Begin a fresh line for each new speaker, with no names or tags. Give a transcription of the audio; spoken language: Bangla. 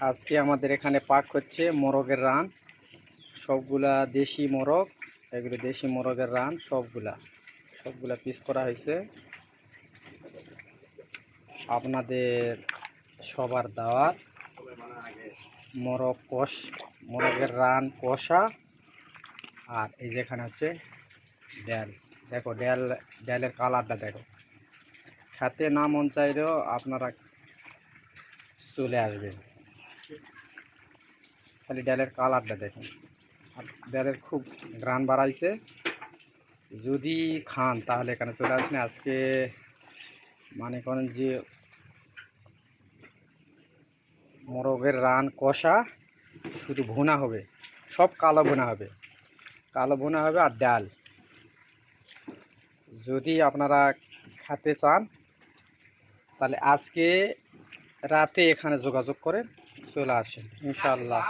আজকে আমাদের এখানে পাক হচ্ছে মোরগের রান। সবগুলা দেশি মোরগ, এগুলো দেশি মোরগের রান। সবগুলা পিস করা হয়েছে। আপনাদের সবার দাওয়াত। মোরগের রান কষা। আর এই যেখানে হচ্ছে ডাল। দেখো ডালের কালারটা দেখো। খেতে না মন চাইলেও আপনারা চলে আসবেন। খালি ডালের কালারটা দেখুন। আর ডালের খুব গ্রান বাড়াইছে। যদি খান তাহলে এখানে চলে আসবেন। আজকে মানে করেন যে মোরগের রান কষা, শুধু ভুনা হবে, সব কালো ভুনা হবে, আর ডাল। যদি আপনারা খেতে চান তাহলে আজকে রাতে এখানে যোগাযোগ করে চলে আসেন ইনশাআল্লাহ।